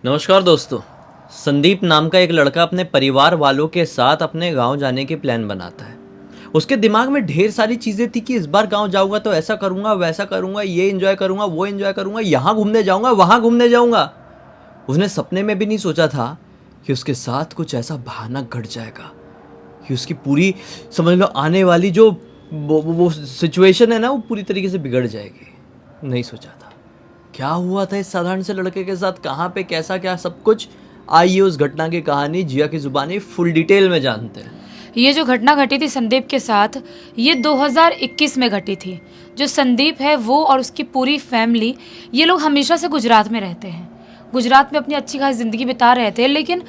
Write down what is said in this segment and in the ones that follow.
नमस्कार दोस्तों। संदीप नाम का एक लड़का अपने परिवार वालों के साथ अपने गांव जाने की प्लान बनाता है। उसके दिमाग में ढेर सारी चीज़ें थी कि इस बार गांव जाऊंगा तो ऐसा करूंगा, वैसा करूंगा, ये एंजॉय करूंगा, वो एंजॉय करूंगा, यहाँ घूमने जाऊंगा, वहाँ घूमने जाऊंगा। उसने सपने में भी नहीं सोचा था कि उसके साथ कुछ ऐसा भयानक घट जाएगा कि उसकी पूरी, समझ लो, आने वाली जो वो सिचुएशन है ना, वो पूरी तरीके से बिगड़ जाएगी। नहीं सोचा था। क्या हुआ था इस साधारण से लड़के के साथ, कहाँ पे, कैसा, क्या सब कुछ, आइए उस घटना की कहानी जिया की जुबानी फुल डिटेल में जानते हैं। ये जो घटना घटी थी संदीप के साथ, ये 2021 में घटी थी। जो संदीप है वो और उसकी पूरी फैमिली, ये लोग हमेशा से गुजरात में रहते हैं। गुजरात में अपनी अच्छी खासी ज़िंदगी बिता रहे थे, लेकिन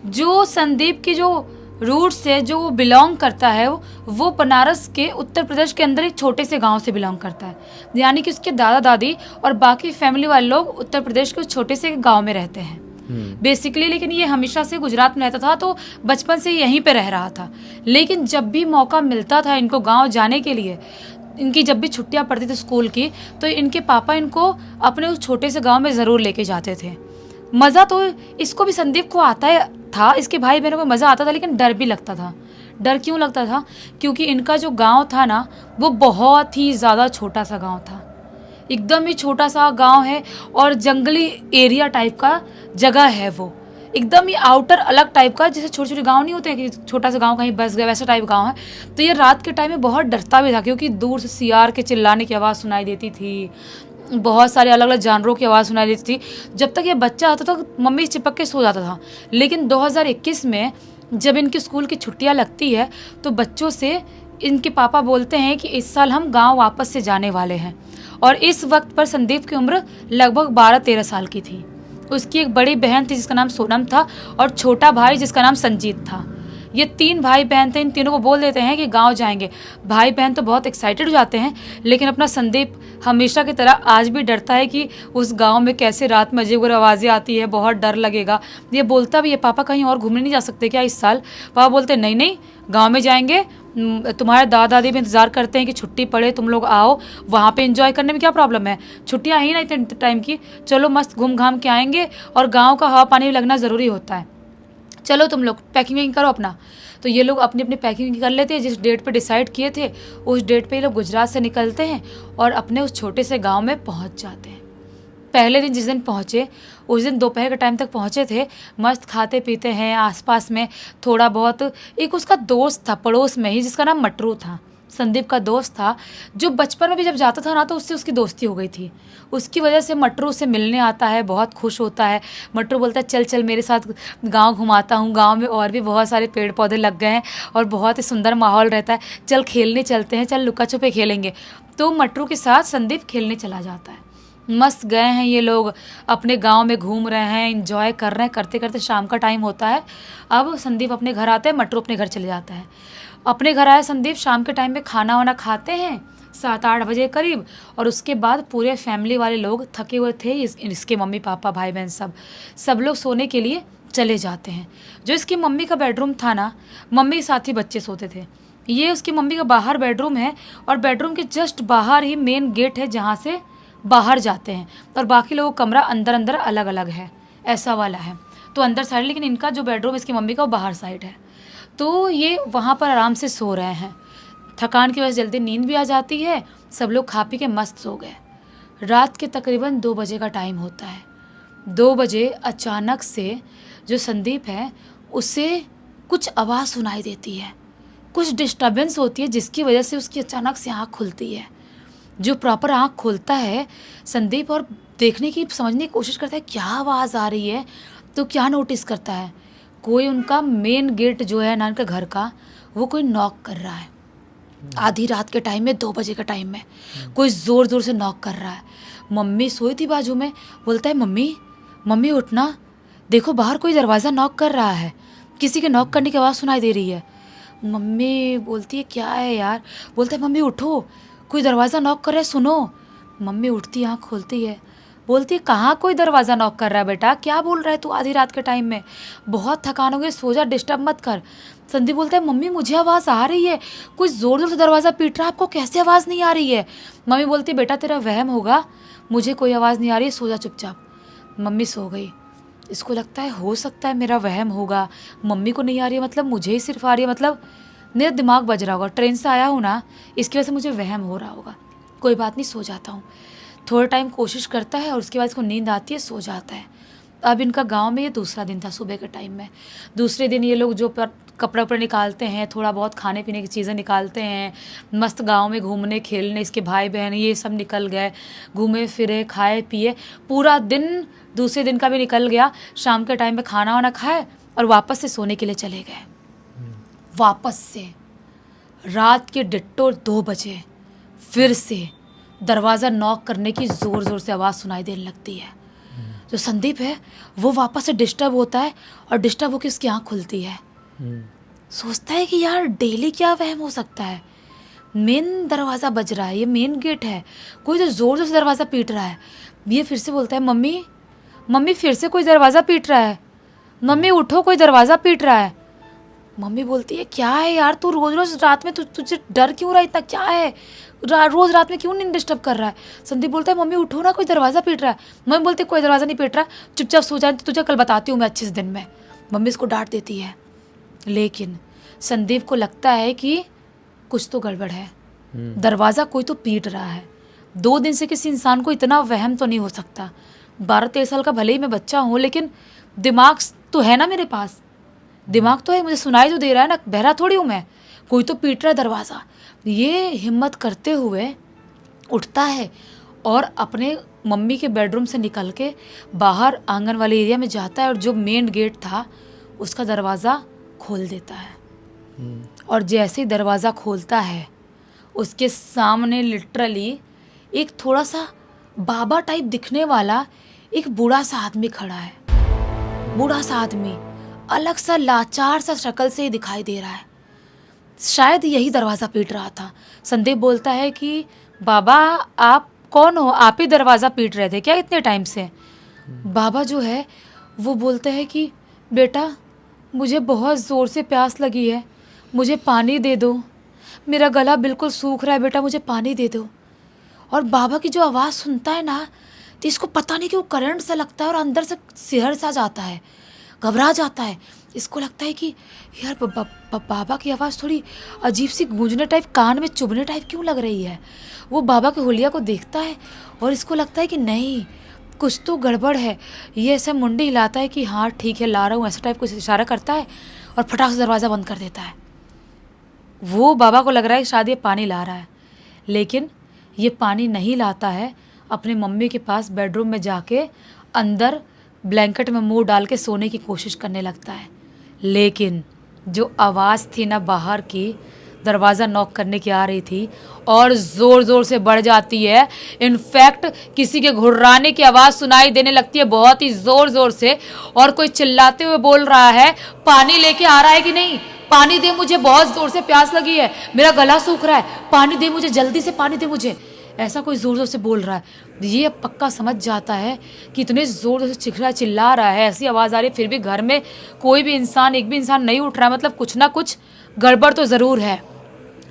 जो संदीप की जो रूट से जो वो बिलोंग करता है, वो बनारस के उत्तर प्रदेश के अंदर एक छोटे से गांव से बिलोंग करता है। यानी कि उसके दादा दादी और बाकी फैमिली वाले लोग उत्तर प्रदेश के उस छोटे से गांव में रहते हैं बेसिकली। लेकिन ये हमेशा से गुजरात में रहता था, तो बचपन से यहीं पे रह रहा था। लेकिन जब भी मौका मिलता था इनको गांव जाने के लिए, इनकी जब भी छुट्टियां पड़ती थी स्कूल की, तो इनके पापा इनको अपने उस छोटे से गांव में ज़रूर लेके जाते थे। मज़ा तो इसको भी, संदीप को आता है था, इसके भाई बहनों को मज़ा आता था, लेकिन डर भी लगता था। डर क्यों लगता था? क्योंकि इनका जो गांव था ना, वो बहुत ही ज़्यादा छोटा सा गांव था। एकदम ही छोटा सा गांव है और जंगली एरिया टाइप का जगह है वो। एकदम ही आउटर अलग टाइप का, जैसे छोटे छोटे गांव नहीं होते कि छोटा सा गांव कहीं बस गया, वैसा टाइप गांव है। तो ये रात के टाइम में बहुत डरता भी था, क्योंकि दूर से सियार के चिल्लाने की आवाज़ सुनाई देती थी, बहुत सारे अलग अलग जानवरों की आवाज़ सुनाई देती थी। जब तक ये बच्चा आता था मम्मी चिपक के सो जाता था। लेकिन 2021 में जब इनकी स्कूल की छुट्टियां लगती है, तो बच्चों से इनके पापा बोलते हैं कि इस साल हम गांव वापस से जाने वाले हैं। और इस वक्त पर संदीप की उम्र लगभग 12-13 साल की थी। उसकी एक बड़ी बहन थी जिसका नाम सोनम था, और छोटा भाई जिसका नाम संजीत था। ये 3 भाई बहन थे। इन तीनों को बोल देते हैं कि गांव जाएंगे। भाई बहन तो बहुत एक्साइटेड हो जाते हैं, लेकिन अपना संदीप हमेशा की तरह आज भी डरता है कि उस गांव में कैसे रात में अजीब आवाज़ें आती है, बहुत डर लगेगा। ये बोलता भी है, पापा कहीं और घूमने नहीं जा सकते क्या इस साल? पापा बोलते नहीं नहीं, गाँव में जाएंगे, तुम्हारे दादा दादी भी इंतज़ार करते हैं कि छुट्टी पड़े तुम लोग आओ, वहाँ पे एंजॉय करने में क्या प्रॉब्लम है? छुट्टियाँ ही ना इतने टाइम की, चलो मस्त घूम घाम के आएंगे, और गांव का हवा पानी भी लगना ज़रूरी होता है। चलो तुम लोग पैकिंग वैकिंग करो अपना। तो ये लोग अपनी अपनी पैकिंग कर लेते हैं। जिस डेट पे डिसाइड किए थे, उस डेट पे ये लोग गुजरात से निकलते हैं और अपने उस छोटे से गांव में पहुंच जाते हैं। पहले दिन जिस दिन पहुँचे, उस दिन दोपहर के टाइम तक पहुँचे थे। मस्त खाते पीते हैं, आसपास में थोड़ा बहुत। एक उसका दोस्त था पड़ोस में ही, जिसका नाम मटरू था, संदीप का दोस्त था, जो बचपन में भी जब जाता था ना, तो उससे उसकी दोस्ती हो गई थी। उसकी वजह से मटरू से मिलने आता है, बहुत खुश होता है। मटरू बोलता है चल चल मेरे साथ गांव घुमाता हूँ, गांव में और भी बहुत सारे पेड़ पौधे लग गए हैं और बहुत ही सुंदर माहौल रहता है, चल खेलने चलते हैं, चल लुका छुपे खेलेंगे। तो मटरू के साथ संदीप खेलने चला जाता है। मस्त गए हैं ये लोग, अपने गांव में घूम रहे हैं, इंजॉय कर रहे हैं। करते करते शाम का टाइम होता है। अब संदीप अपने घर आते हैं, मटरू अपने घर चले जाता है। अपने घर आया संदीप, शाम के टाइम में खाना वाना खाते हैं 7-8 बजे करीब। और उसके बाद पूरे फैमिली वाले लोग थके हुए थे, इसके मम्मी पापा भाई बहन सब लोग सोने के लिए चले जाते हैं। जो इसकी मम्मी का बेडरूम था ना, मम्मी के साथ ही बच्चे सोते थे। ये उसकी मम्मी का बाहर बेडरूम है, और बेडरूम के जस्ट बाहर ही मेन गेट है जहाँ से बाहर जाते हैं, और बाकी लोगों का कमरा अंदर अंदर अलग अलग है, ऐसा वाला है। तो अंदर साइड, लेकिन इनका जो बेडरूम इसकी मम्मी का वो बाहर साइड है। तो ये वहाँ पर आराम से सो रहे हैं। थकान की वजह से जल्दी नींद भी आ जाती है। सब लोग खा पी के मस्त सो गए। रात के तकरीबन 2 बजे का टाइम होता है। 2 बजे अचानक से जो संदीप है, उसे कुछ आवाज़ सुनाई देती है, कुछ डिस्टर्बेंस होती है, जिसकी वजह से उसकी अचानक से आँख खुलती है। जो प्रॉपर आँख खोलता है संदीप, और देखने की, समझने की कोशिश करता है क्या आवाज़ आ रही है। तो क्या नोटिस करता है, कोई उनका मेन गेट जो है ना उनका घर का, वो कोई नॉक कर रहा है। आधी रात के टाइम में, 2 बजे के टाइम में कोई ज़ोर ज़ोर से नॉक कर रहा है। मम्मी सोई थी बाजू में, बोलता है मम्मी मम्मी उठना, देखो बाहर कोई दरवाज़ा नॉक कर रहा है, किसी के नॉक करने की आवाज़ सुनाई दे रही है। मम्मी बोलती है क्या है यार? बोलता है मम्मी उठो, कोई दरवाज़ा नॉक कर रहा है, सुनो। मम्मी उठती, आँख खोलती है, बोलती है कहाँ कोई दरवाज़ा नॉक कर रहा है बेटा, क्या बोल रहा है तू आधी रात के टाइम में? बहुत थकान हो गई, सो जा, डिस्टर्ब मत कर। संदीप बोलता है मम्मी मुझे आवाज़ आ रही है, कोई ज़ोर ज़ोर से दरवाज़ा पीट रहा है, आपको कैसे आवाज़ नहीं आ रही है? मम्मी बोलती है बेटा तेरा वहम होगा, मुझे कोई आवाज़ नहीं आ रही है, सो जा चुपचाप। मम्मी सो गई। इसको लगता है हो सकता है मेरा वहम होगा, मम्मी को नहीं आ रही है मतलब मुझे ही सिर्फ आ रही है, मतलब मेरा दिमाग बज रहा होगा, ट्रेन से आया हूँ ना, इसकी वजह से मुझे वहम हो रहा होगा। कोई बात नहीं, सो जाता हूँ। थोड़ा टाइम कोशिश करता है और उसके बाद इसको नींद आती है, सो जाता है। अब इनका गांव में ये दूसरा दिन था, सुबह के टाइम में। दूसरे दिन ये लोग जो कपड़ा उपड़ा निकालते हैं, थोड़ा बहुत खाने पीने की चीज़ें निकालते हैं, मस्त गांव में घूमने खेलने, इसके भाई बहन ये सब निकल गए, घूमे फिरे खाए पिए, पूरा दिन दूसरे दिन का भी निकल गया। शाम के टाइम पे खाना वाना खाए और वापस से सोने के लिए चले गए। वापस से रात के डिट्टो 2 बजे फिर से दरवाज़ा नॉक करने की ज़ोर ज़ोर से आवाज़ सुनाई देने लगती है। जो संदीप है वो वापस से डिस्टर्ब होता है और डिस्टर्ब होकर उसकी आँख खुलती है। सोचता है कि यार डेली क्या वहम हो सकता है, मेन दरवाज़ा बज रहा है, ये मेन गेट है, कोई तो ज़ोर ज़ोर से दरवाज़ा पीट रहा है। ये फिर से बोलता है मम्मी मम्मी फिर से कोई दरवाज़ा पीट रहा है, मम्मी उठो कोई दरवाज़ा पीट रहा है। मम्मी बोलती है क्या है यार, तू रोज़ रोज़ रात में तुझे डर क्यों रहा है इतना, क्या है रोज़ रात में क्यों नहीं डिस्टर्ब कर रहा है। संदीप बोलता है मम्मी उठो ना, कोई दरवाज़ा पीट रहा है। मम्मी बोलती है कोई दरवाज़ा नहीं पीट रहा, चुपचाप सो जाए, तुझे कल बताती हूँ मैं अच्छे से दिन में। मम्मी इसको डांट देती है, लेकिन संदीप को लगता है कि कुछ तो गड़बड़ है, दरवाज़ा कोई तो पीट रहा है। 2 दिन से किसी इंसान को इतना वहम तो नहीं हो सकता। 12-13 साल का भले ही मैं बच्चा हूँ, लेकिन दिमाग तो है ना मेरे पास, दिमाग तो है, मुझे सुनाई तो दे रहा है ना, बहरा थोड़ी हूँ मैं। कोई तो पीट रहा है दरवाज़ा। ये हिम्मत करते हुए उठता है और अपने मम्मी के बेडरूम से निकल के बाहर आंगन वाले एरिया में जाता है और जो मेन गेट था उसका दरवाज़ा खोल देता है। और जैसे ही दरवाज़ा खोलता है उसके सामने लिटरली एक थोड़ा सा बाबा टाइप दिखने वाला एक बूढ़ा सा आदमी खड़ा है। बूढ़ा सा आदमी अलग सा लाचार सा शक्ल से ही दिखाई दे रहा है। शायद यही दरवाज़ा पीट रहा था। संदीप बोलता है कि बाबा आप कौन हो, आप ही दरवाज़ा पीट रहे थे क्या इतने टाइम से। बाबा जो है वो बोलते हैं कि बेटा मुझे बहुत ज़ोर से प्यास लगी है, मुझे पानी दे दो, मेरा गला बिल्कुल सूख रहा है बेटा, मुझे पानी दे दो। और बाबा की जो आवाज़ सुनता है ना, तो इसको पता नहीं क्यों करंट सा लगता है और अंदर से सिहर सा जाता है, घबरा जाता है। इसको लगता है कि यार बाबा की आवाज़ थोड़ी अजीब सी गूंजने टाइप, कान में चुभने टाइप क्यों लग रही है। वो बाबा के हुलिया को देखता है और इसको लगता है कि नहीं कुछ तो गड़बड़ है। ये ऐसा मुंडी हिलाता है कि हाँ ठीक है ला रहा हूँ, ऐसा टाइप कुछ इशारा करता है और फटाक से दरवाज़ा बंद कर देता है। वो बाबा को लग रहा है शायद ये पानी ला रहा है, लेकिन ये पानी नहीं लाता है। अपने मम्मी के पास बेडरूम में जाके अंदर ब्लैंकेट में मुंह डाल के सोने की कोशिश करने लगता है। लेकिन जो आवाज़ थी ना बाहर की, दरवाज़ा नॉक करने की आ रही थी और ज़ोर ज़ोर से बढ़ जाती है। इनफैक्ट किसी के घुर्राने की आवाज़ सुनाई देने लगती है बहुत ही ज़ोर ज़ोर से, और कोई चिल्लाते हुए बोल रहा है पानी लेके आ रहा है कि नहीं, पानी दे मुझे, बहुत ज़ोर से प्यास लगी है, मेरा गला सूख रहा है, पानी दे मुझे, जल्दी से पानी दे मुझे। ऐसा कोई ज़ोर ज़ोर से बोल रहा है। ये पक्का समझ जाता है कि इतने ज़ोर से चिल्ला रहा है, ऐसी आवाज़ आ रही है, फिर भी घर में कोई भी इंसान, एक भी इंसान नहीं उठ रहा है, मतलब कुछ ना कुछ गड़बड़ तो ज़रूर है।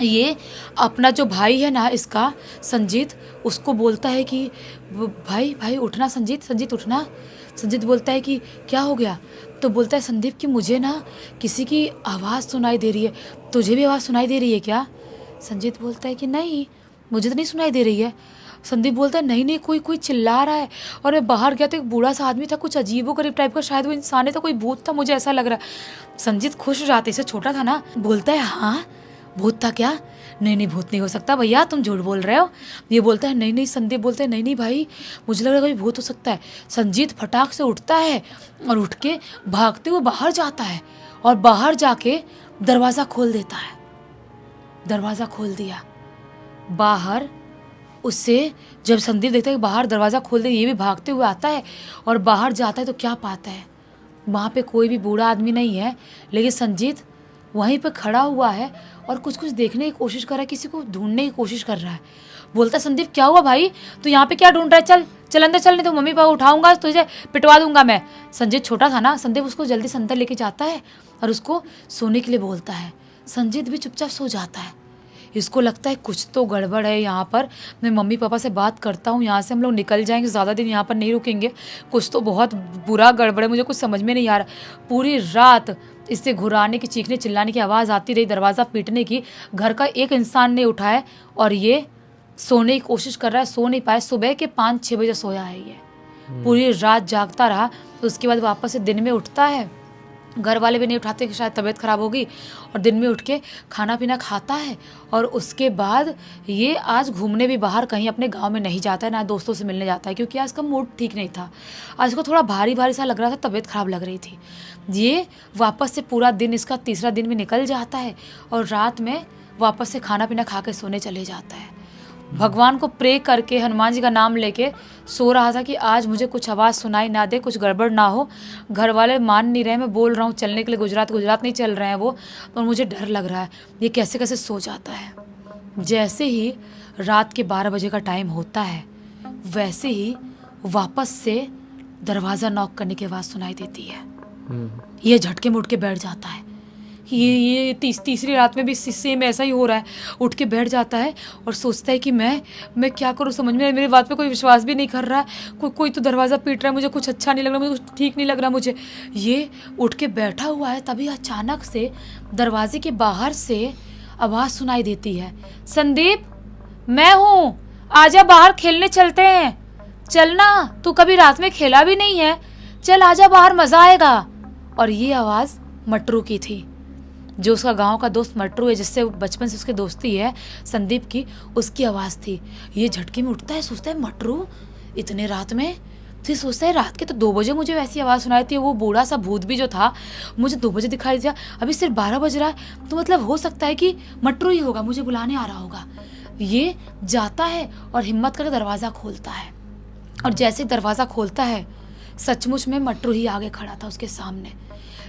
ये अपना जो भाई है ना इसका संजीत, उसको बोलता है कि भाई भाई उठना, संजीत उठना। संजीत बोलता है कि क्या हो गया। तो बोलता है संदीप कि मुझे ना किसी की आवाज़ सुनाई दे रही है, तुझे भी आवाज़ सुनाई दे रही है क्या। संजीत बोलता है कि नहीं मुझे तो नहीं सुनाई दे रही है। संदीप बोलता है नहीं कोई चिल्ला रहा है, और मैं बाहर गया तो एक बूढ़ा सा आदमी था, कुछ अजीबोगरीब टाइप का, शायद वो इंसान है तो कोई भूत था, मुझे ऐसा लग रहा है। संजीत खुश हो जाते, इसे छोटा था ना, बोलता है हाँ भूत था क्या, नहीं भूत नहीं हो सकता भैया, तुम झूठ बोल रहे हो। ये बोलता है नहीं संदीप बोलते हैं नहीं भाई मुझे लग रहा है कोई भूत हो सकता है। संजीत फटाक से उठता है और उठ के भागते हुए बाहर जाता है और बाहर जाके दरवाज़ा खोल देता है। दरवाज़ा खोल दिया बाहर। उससे जब संदीप देखता है कि बाहर दरवाज़ा खोल दिया, ये भी भागते हुए आता है और बाहर जाता है तो क्या पाता है, वहाँ पे कोई भी बूढ़ा आदमी नहीं है, लेकिन संजीत वहीं पे खड़ा हुआ है और कुछ देखने की कोशिश कर रहा है, किसी को ढूंढने की कोशिश कर रहा है। बोलता है संदीप क्या हुआ भाई, तू यहाँ पे क्या ढूंढ रहा है, चल अंदर चल, नहीं तो मम्मी पापा उठाऊंगा तुझे, पिटवा दूंगा मैं। संजीत छोटा था ना, संदीप उसको जल्दी से अंदर लेके जाता है और उसको सोने के लिए बोलता है। संजीत भी चुपचाप सो जाता है। इसको लगता है कुछ तो गड़बड़ है यहाँ पर। मैं मम्मी पापा से बात करता हूँ, यहाँ से हम लोग निकल जाएंगे, ज़्यादा दिन यहाँ पर नहीं रुकेंगे, कुछ तो बहुत बुरा गड़बड़ है, मुझे कुछ समझ में नहीं आ रहा। पूरी रात इससे घुराने की, चीखने चिल्लाने की आवाज़ आती रही, दरवाज़ा पीटने की। घर का एक इंसान नहीं उठाया और ये सोने की कोशिश कर रहा है, सो नहीं पाया। सुबह के 5-6 बजे सोया है ये, पूरी रात जागता रहा। तो उसके बाद वापस से दिन में उठता है, घर वाले भी नहीं उठाते कि शायद तबीयत ख़राब होगी, और दिन में उठ के खाना पीना खाता है। और उसके बाद ये आज घूमने भी बाहर कहीं अपने गांव में नहीं जाता है, ना दोस्तों से मिलने जाता है, क्योंकि आज का मूड ठीक नहीं था। आज को थोड़ा भारी भारी सा लग रहा था, तबीयत ख़राब लग रही थी। ये वापस से पूरा दिन, इसका तीसरा दिन भी निकल जाता है और रात में वापस से खाना पीना खा के सोने चले जाता है। भगवान को प्रे करके, हनुमान जी का नाम लेके सो रहा था कि आज मुझे कुछ आवाज़ सुनाई ना दे, कुछ गड़बड़ ना हो। घर वाले मान नहीं रहे, मैं बोल रहा हूँ चलने के लिए, गुजरात नहीं चल रहे हैं वो, और मुझे डर लग रहा है ये कैसे कैसे सो जाता है। जैसे ही रात के 12 बजे का टाइम होता है, वैसे ही वापस से दरवाज़ा नॉक करने की आवाज़ सुनाई देती है। ये झटके में उठ के बैठ जाता है। ये तीसरी रात में भी सेम ऐसा ही हो रहा है। उठ के बैठ जाता है और सोचता है कि मैं क्या करूँ, समझ में मेरी बात पे कोई विश्वास भी नहीं कर रहा है। कोई तो दरवाज़ा पीट रहा है, मुझे कुछ अच्छा नहीं लग रहा, मुझे कुछ ठीक नहीं लग रहा मुझे। ये उठ के बैठा हुआ है, तभी अचानक से दरवाजे के बाहर से आवाज़ सुनाई देती है, संदीप मैं हूँ, आजा बाहर खेलने चलते हैं, चलना, तू कभी रात में खेला भी नहीं है, चल आजा बाहर, मज़ा आएगा। और ये आवाज़ मटरू की थी, जो उसका गांव का दोस्त मटरू है, जिससे बचपन से उसकी दोस्ती है संदीप की, उसकी आवाज़ थी। ये झटके में उठता है, सोचता है मटरू इतने रात में, फिर सोचता है रात के तो 2 बजे मुझे वैसी आवाज़ सुनाई थी, वो बूढ़ा सा भूत भी जो था मुझे 2 बजे दिखाई दिया, अभी सिर्फ 12 बज रहा है, तो मतलब हो सकता है कि मटरू ही होगा, मुझे बुलाने आ रहा होगा। ये जाता है और हिम्मत करके दरवाज़ा खोलता है, और जैसे दरवाज़ा खोलता है सचमुच में मटरू ही आगे खड़ा था उसके सामने।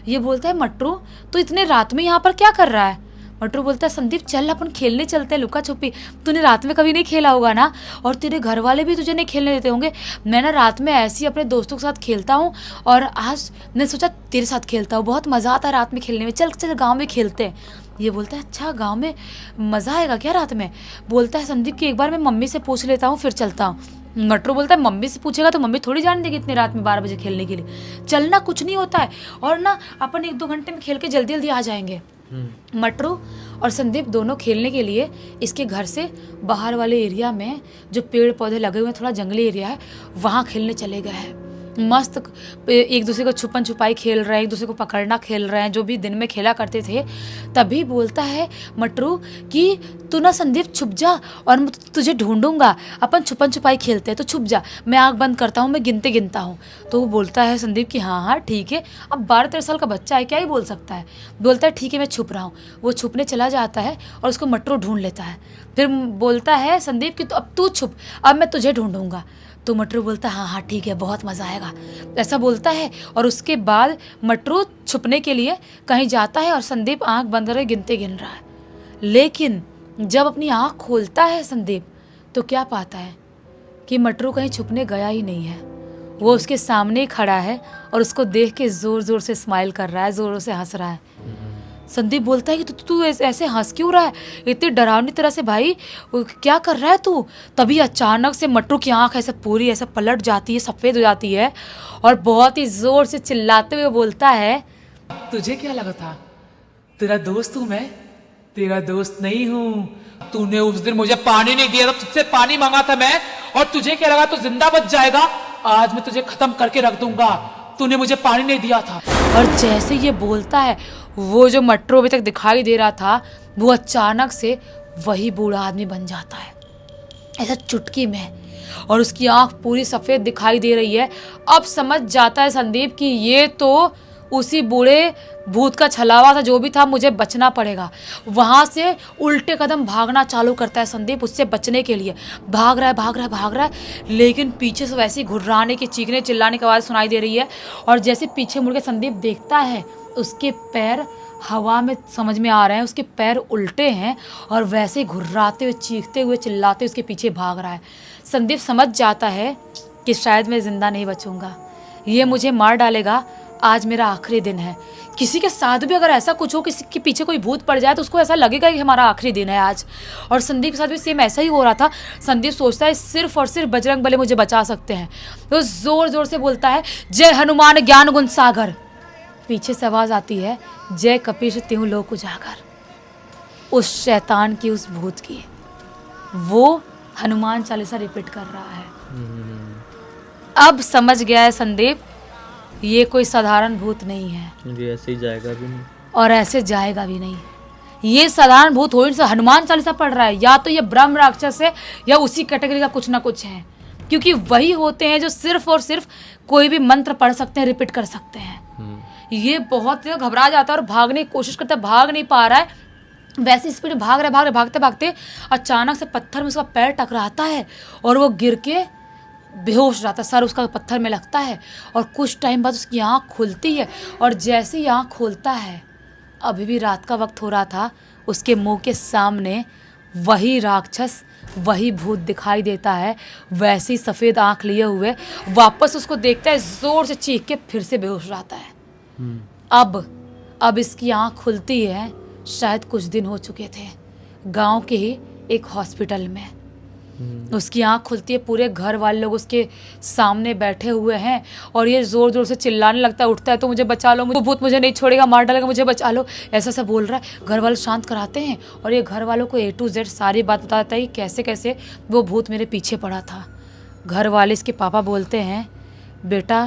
ये बोलता है, मटरू तो इतने रात में यहाँ पर क्या कर रहा है? मटरू बोलता है, संदीप चल अपन खेलने चलते हैं लुका छुपी, तूने रात में कभी नहीं खेला होगा ना, और तेरे घर वाले भी तुझे नहीं खेलने देते होंगे। मैं ना रात में ऐसे ही अपने दोस्तों के साथ खेलता हूँ, और आज मैंने सोचा तेरे साथ खेलता हूँ, बहुत मज़ा आता है रात में खेलने में, चल चल गाँव में खेलते हैं। ये बोलता है, अच्छा गाँव में मज़ा आएगा क्या रात में? बोलता है संदीप कि एक बार मैं मम्मी से पूछ लेता हूँ फिर चलता हूँ। मटरू बोलता है, मम्मी से पूछेगा तो मम्मी थोड़ी जान देगी इतनी रात में 12 बजे खेलने के लिए, चलना कुछ नहीं होता है, और ना अपन 1-2 घंटे में खेल के जल्दी जल्दी आ जाएंगे। मटरू और संदीप दोनों खेलने के लिए इसके घर से बाहर वाले एरिया में, जो पेड़ पौधे लगे हुए हैं, थोड़ा जंगली एरिया है, वहाँ खेलने चले गए हैं। मस्त एक दूसरे को छुपन छुपाई खेल रहे हैं, एक दूसरे को पकड़ना खेल रहे हैं, जो भी दिन में खेला करते थे। तभी बोलता है मटरू कि तू ना संदीप छुप जा और मैं तुझे ढूंढूंगा, अपन छुपन छुपाई खेलते हैं, तो छुप जा, मैं आँख बंद करता हूँ, मैं गिनता हूँ। तो वो बोलता है संदीप कि हाँ हाँ ठीक है, अब 12-13 साल का बच्चा है, क्या ही बोल सकता है। बोलता है ठीक है मैं छुप रहा हूँ। वो छुपने चला जाता है और उसको मटरू ढूंढ लेता है। फिर बोलता है संदीप कि तो अब तू छुप, अब मैं तुझे ढूंढूंगा। तो मटरू बोलता है हाँ हाँ ठीक है, बहुत मज़ा आएगा, ऐसा बोलता है। और उसके बाद मटरू छुपने के लिए कहीं जाता है और संदीप आंख बंद करके गिन रहा है। लेकिन जब अपनी आंख खोलता है संदीप, तो क्या पाता है कि मटरू कहीं छुपने गया ही नहीं है, वो उसके सामने ही खड़ा है और उसको देख के ज़ोर ज़ोर से स्माइल कर रहा है, ज़ोरों से हंस रहा है। संदीप बोलता है कि तू ऐसे हंस क्यों रहा है इतनी डरावनी तरह से, भाई क्या कर रहा है तू? तभी अचानक से मटरू की आंख ऐसे पूरी ऐसे पलट जाती है, सफ़ेद हो जाती है, और बहुत ही ज़ोर से चिल्लाते हुए बोलता है, तुझे क्या लगा था तेरा दोस्त हूँ मैं? तेरा दोस्त नहीं हूँ। तूने उस दिन मुझे पानी नहीं दिया था, तुझसे पानी मांगा था मैं, और तुझे क्या लगा तू जिंदा बच जाएगा? आज मैं तुझे खत्म करके रख दूंगा, तूने मुझे पानी नहीं दिया था। और जैसे ये बोलता है, वो जो मटरू अभी तक दिखाई दे रहा था, वो अचानक से वही बूढ़ा आदमी बन जाता है, ऐसा चुटकी में, और उसकी आंख पूरी सफ़ेद दिखाई दे रही है। अब समझ जाता है संदीप कि ये तो उसी बूढ़े भूत का छलावा था, जो भी था, मुझे बचना पड़ेगा। वहाँ से उल्टे कदम भागना चालू करता है संदीप उससे बचने के लिए। भाग रहा है, लेकिन पीछे से वैसे ही घुर्राने की, चीखने चिल्लाने की आवाज़ सुनाई दे रही है। और जैसे पीछे मुड़ के संदीप देखता है, उसके पैर हवा में समझ में आ रहे हैं, उसके पैर उल्टे हैं, और वैसे ही घुर्राते हुए, चीखते हुए, चिल्लाते उसके पीछे भाग रहा है। संदीप समझ जाता है कि शायद मैं ज़िंदा नहीं बचूंगा, ये मुझे मार डालेगा। आज मेरा आखिरी दिन है। किसी के साथ भी अगर ऐसा कुछ हो, किसी के पीछे कोई भूत पड़ जाए तो उसको ऐसा लगेगा कि हमारा आखिरी दिन है आज। और संदीप के साथ भी सेम ऐसा ही हो रहा था। संदीप सोचता है सिर्फ और सिर्फ बजरंग बली मुझे बचा सकते हैं, तो जोर जोर से बोलता है जय हनुमान ज्ञान गुण सागर। पीछे से आवाज आती है जय कपीश त्यों लोक उजागर। उस शैतान की, उस भूत की, वो हनुमान चालीसा रिपीट कर रहा है। अब समझ गया है संदीप, ये कोई साधारण भूत नहीं है, ये ऐसे ही जाएगा भी नहीं और ऐसे जाएगा भी नहीं। ये साधारण भूत हो से हनुमान चालीसा पढ़ रहा है, या तो ये ब्रह्म राक्षस है या उसी कैटेगरी का कुछ ना कुछ है, क्योंकि वही होते हैं जो सिर्फ और सिर्फ कोई भी मंत्र पढ़ सकते हैं, रिपीट कर सकते हैं। ये बहुत घबरा जाता है और भागने की कोशिश करता है, भाग नहीं पा रहा है, वैसे स्पीड में भागते भागते अचानक से पत्थर में उसका पैर टकराता है और वो गिर के बेहोश हो जाता है, सर उसका पत्थर में लगता है। और कुछ टाइम बाद उसकी आँख खुलती है, और जैसे ही आँख खोलता है, अभी भी रात का वक्त हो रहा था, उसके मुंह के सामने वही राक्षस, वही भूत दिखाई देता है, वैसी सफ़ेद आँख लिए हुए। वापस उसको देखता है, ज़ोर से चीख के फिर से बेहोश हो जाता है। अब इसकी आँख खुलती है, शायद कुछ दिन हो चुके थे, गांव के ही एक हॉस्पिटल में। उसकी आंख खुलती है, पूरे घर वाले लोग उसके सामने बैठे हुए हैं, और ये जोर जोर से चिल्लाने लगता है, उठता है तो मुझे बचा लो, भूत मुझे नहीं छोड़ेगा, मार डालेगा, मुझे बचा लो, ऐसा सब बोल रहा है। घर वाले शांत कराते हैं और ये घर वालों को A to Z सारी बात बताता है कि कैसे कैसे वो भूत मेरे पीछे पड़ा था। घर वाले इसके पापा बोलते हैं बेटा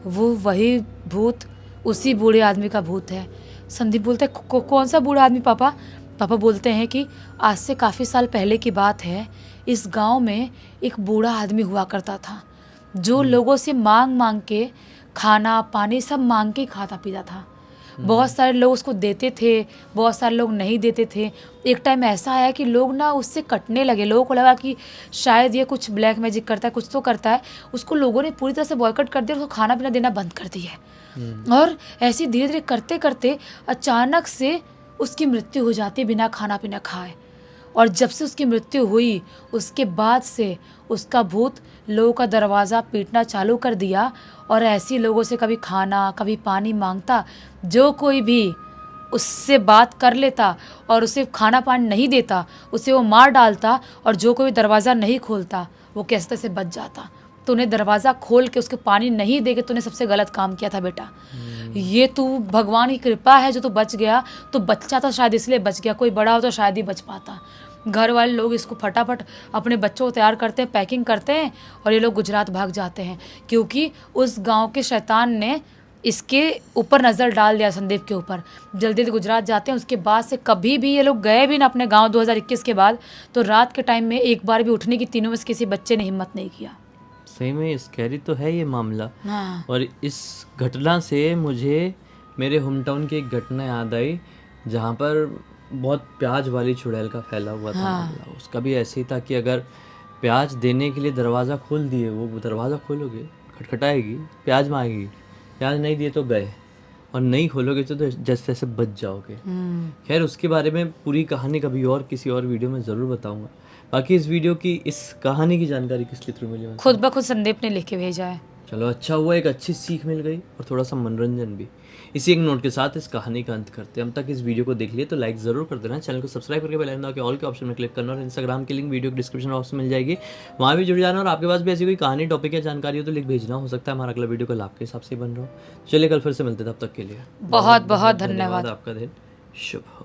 वो वही भूत उसी बूढ़े आदमी का भूत है। संदीप बोलते हैं कौन सा बूढ़ा आदमी पापा? पापा बोलते हैं कि आज से काफ़ी साल पहले की बात है, इस गांव में एक बूढ़ा आदमी हुआ करता था जो लोगों से मांग मांग के खाना पानी सब मांग के खाता पीता था। बहुत सारे लोग उसको देते थे, बहुत सारे लोग नहीं देते थे। एक टाइम ऐसा आया कि लोग ना उससे कटने लगे, लोगों को लगा कि शायद ये कुछ ब्लैक मैजिक करता है, कुछ तो करता है। उसको लोगों ने पूरी तरह से बॉयकॉट कर दिया, उसको खाना पीना देना बंद कर दिया। और ऐसे धीरे धीरे करते करते अचानक से उसकी मृत्यु हो जाती है बिना खाना पीना खाए। और जब से उसकी मृत्यु हुई उसके बाद से उसका भूत लोगों का दरवाज़ा पीटना चालू कर दिया, और ऐसी लोगों से कभी खाना कभी पानी मांगता, जो कोई भी उससे बात कर लेता और उसे खाना पानी नहीं देता उसे वो मार डालता, और जो कोई दरवाज़ा नहीं खोलता वो कैसे से बच जाता। तूने दरवाज़ा खोल के उसके पानी नहीं दे के तूने सबसे गलत काम किया था बेटा। ये तू भगवान की कृपा है जो तू बच गया, तो बच्चा तो शायद इसलिए बच गया, कोई बड़ा हो तो शायद ही बच पाता। घर वाले लोग इसको फटाफट अपने बच्चों को तैयार करते हैं, पैकिंग करते हैं, और ये लोग गुजरात भाग जाते हैं, क्योंकि उस गांव के शैतान ने इसके ऊपर नज़र डाल दिया, संदीप के ऊपर। जल्दी जल्दी गुजरात जाते हैं। उसके बाद से कभी भी ये लोग गए भी ना अपने गाँव 2021 के बाद, तो रात के टाइम में एक बार भी उठने की तीनों में से किसी बच्चे ने हिम्मत नहीं किया। सही में स्कैरी तो है ये मामला। हाँ। और इस घटना से मुझे मेरे होम टाउन की एक घटना याद आई, जहाँ पर बहुत प्याज वाली चुड़ैल का फैला हुआ था मामला। उसका भी ऐसे ही था कि अगर प्याज देने के लिए दरवाज़ा खोल दिए, वो दरवाज़ा खोलोगे खटखटाएगी, प्याज मांगेगी, प्याज नहीं दिए तो गए, और नहीं खोलोगे तो जैसे तैसे बच जाओगे। खैर उसके बारे में पूरी कहानी कभी और किसी और वीडियो में ज़रूर बताऊंगा। बाकी इस वीडियो की, इस कहानी की जानकारी किस के थ्रू मिली? खुद ब खुद संदीप ने लिख के भेजा है। चलो अच्छा हुआ, एक अच्छी सीख मिल गई और थोड़ा सा मनोरंजन भी। इसी एक नोट के साथ इस कहानी का अंत करते हैं। हम तक इस वीडियो को देख लिए तो लाइक ज़रूर कर देना, चैनल को सब्सक्राइब करके बेल आइकन दबा के ऑल के ऑप्शन में क्लिक करना, और इंस्टाग्राम की लिंक वीडियो के डिस्क्रिप्शन बॉक्स में मिल जाएगी, वहाँ भी जुड़ जाना। और आपके पास भी ऐसी कोई कहानी टॉपिक या जानकारी हो तो लिख भेजना, हो सकता है हमारा अगला वीडियो कल आपके हिसाब से बन रहा हो। चलिए कल फिर से मिलते, तब तक के लिए बहुत बहुत धन्यवाद। आपका दिन शुभ हो।